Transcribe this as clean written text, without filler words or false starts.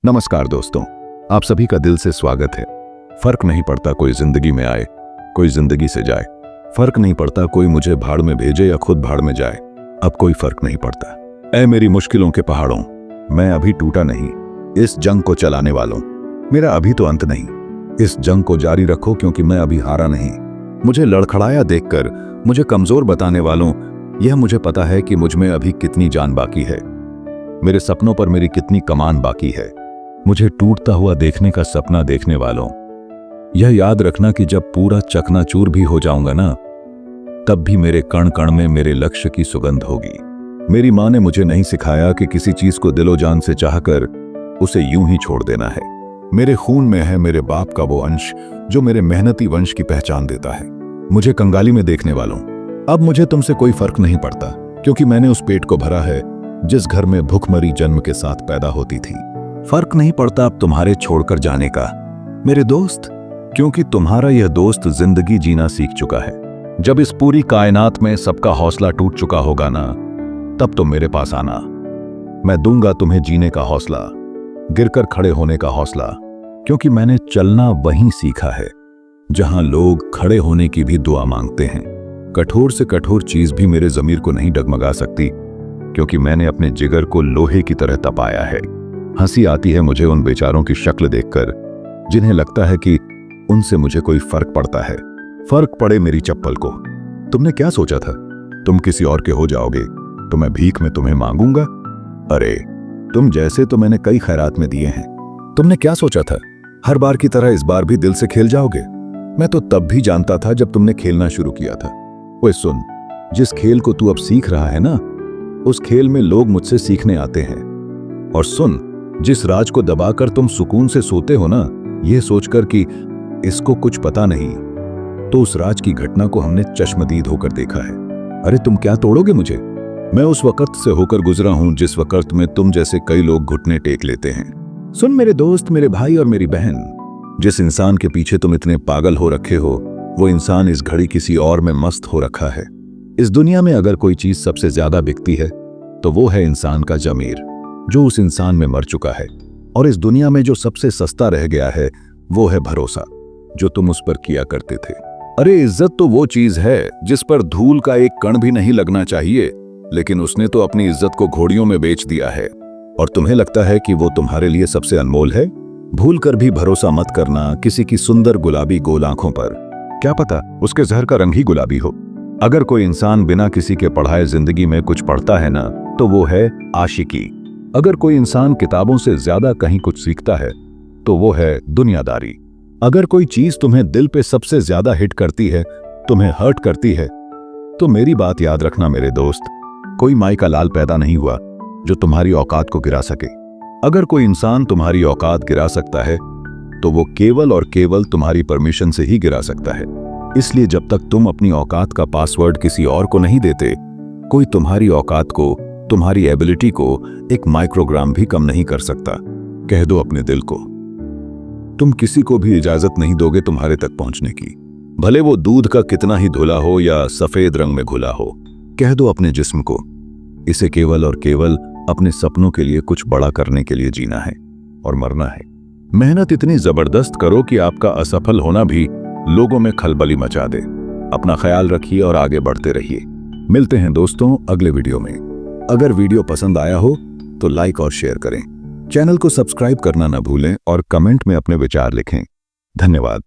नमस्कार दोस्तों, आप सभी का दिल से स्वागत है। फर्क नहीं पड़ता कोई जिंदगी में आए, कोई जिंदगी से जाए। फर्क नहीं पड़ता कोई मुझे भाड़ में भेजे या खुद भाड़ में जाए। अब कोई फर्क नहीं पड़ता। ऐ मेरी मुश्किलों के पहाड़ों, मैं अभी टूटा नहीं। इस जंग को चलाने वालों, मेरा अभी तो अंत नहीं। इस जंग को जारी रखो क्योंकि मैं अभी हारा नहीं। मुझे लड़खड़ाया देखकर, मुझे कमजोर बताने वालों, यह मुझे पता है कि मुझ में अभी कितनी जान बाकी है। मेरे सपनों पर मेरी कितनी कमान बाकी है। मुझे टूटता हुआ देखने का सपना देखने वालों, यह याद रखना कि जब पूरा चकनाचूर भी हो जाऊंगा ना, तब भी मेरे कण कण में मेरे लक्ष्य की सुगंध होगी। मेरी माँ ने मुझे नहीं सिखाया कि किसी चीज को दिलो जान से चाहकर उसे यूं ही छोड़ देना है। मेरे खून में है मेरे बाप का वो अंश जो मेरे मेहनती वंश की पहचान देता है। मुझे कंगाली में देखने वालों, अब मुझे तुमसे कोई फर्क नहीं पड़ता, क्योंकि मैंने उस पेट को भरा है जिस घर में भूखमरी जन्म के साथ पैदा होती थी। फर्क नहीं पड़ता अब तुम्हारे छोड़कर जाने का मेरे दोस्त, क्योंकि तुम्हारा यह दोस्त जिंदगी जीना सीख चुका है। जब इस पूरी कायनात में सबका हौसला टूट चुका होगा ना, तब तुम मेरे पास आना। मैं दूंगा तुम्हें जीने का हौसला, गिरकर खड़े होने का हौसला, क्योंकि मैंने चलना वहीं सीखा है जहां लोग खड़े होने की भी दुआ मांगते हैं। कठोर से कठोर चीज भी मेरे जमीर को नहीं डगमगा सकती, क्योंकि मैंने अपने जिगर को लोहे की तरह तपाया है। हंसी आती है मुझे उन बेचारों की शक्ल देखकर जिन्हें लगता है कि उनसे मुझे कोई फर्क पड़ता है। फर्क पड़े मेरी चप्पल को। तुमने क्या सोचा था तुम किसी और के हो जाओगे तो मैं भीख में तुम्हें मांगूंगा? अरे तुम जैसे तो मैंने कई खैरात में दिए हैं। तुमने क्या सोचा था हर बार की तरह इस बार भी दिल से खेल जाओगे? मैं तो तब भी जानता था जब तुमने खेलना शुरू किया था। ओए सुन, जिस खेल को तू अब सीख रहा है ना, उस खेल में लोग मुझसे सीखने आते हैं। और सुन, जिस राज को दबाकर तुम सुकून से सोते हो ना, यह सोचकर कि इसको कुछ पता नहीं, तो उस राज की घटना को हमने चश्मदीद होकर देखा है। अरे तुम क्या तोड़ोगे मुझे? मैं उस वक्त से होकर गुजरा हूं जिस वक्त में तुम जैसे कई लोग घुटने टेक लेते हैं। सुन मेरे दोस्त, मेरे भाई और मेरी बहन, जिस इंसान के पीछे तुम इतने पागल हो रखे हो, वो इंसान इस घड़ी किसी और में मस्त हो रखा है। इस दुनिया में अगर कोई चीज सबसे ज्यादा बिकती है तो वो है इंसान का जमीर, जो उस इंसान में मर चुका है। और इस दुनिया में जो सबसे सस्ता रह गया है वो है भरोसा, जो तुम उस पर किया करते थे। अरे इज्जत तो वो चीज है जिस पर धूल का एक कण भी नहीं लगना चाहिए, लेकिन उसने तो अपनी इज्जत को घोड़ियों में बेच दिया है। और तुम्हें लगता है कि वो तुम्हारे लिए सबसे अनमोल है? भूल कर भी भरोसा मत करना किसी की सुंदर गुलाबी गोल आंखों पर। क्या पता उसके जहर का रंग ही गुलाबी हो। अगर कोई इंसान बिना किसी के पढ़ाए जिंदगी में कुछ पढ़ता है ना, तो वो है आशिकी। अगर कोई इंसान किताबों से ज्यादा कहीं कुछ सीखता है तो वो है दुनियादारी। अगर कोई चीज तुम्हें दिल पे सबसे ज्यादा हिट करती है, तुम्हें हर्ट करती है, तो मेरी बात याद रखना मेरे दोस्त, कोई माई का लाल पैदा नहीं हुआ जो तुम्हारी औकात को गिरा सके। अगर कोई इंसान तुम्हारी औकात गिरा सकता है तो वो केवल और केवल तुम्हारी परमिशन से ही गिरा सकता है। इसलिए जब तक तुम अपनी औकात का पासवर्ड किसी और को नहीं देते, कोई तुम्हारी औकात को, तुम्हारी एबिलिटी को एक माइक्रोग्राम भी कम नहीं कर सकता। कह दो अपने दिल को, तुम किसी को भी इजाजत नहीं दोगे तुम्हारे तक पहुंचने की, भले वो दूध का कितना ही धुला हो या सफेद रंग में घुला हो। कह दो अपने जिस्म को, इसे केवल और केवल अपने सपनों के लिए कुछ बड़ा करने के लिए जीना है और मरना है। मेहनत इतनी जबरदस्त करो कि आपका असफल होना भी लोगों में खलबली मचा दे। अपना ख्याल रखिए और आगे बढ़ते रहिए। मिलते हैं दोस्तों अगले वीडियो में। अगर वीडियो पसंद आया हो तो लाइक और शेयर करें, चैनल को सब्सक्राइब करना न भूलें और कमेंट में अपने विचार लिखें। धन्यवाद।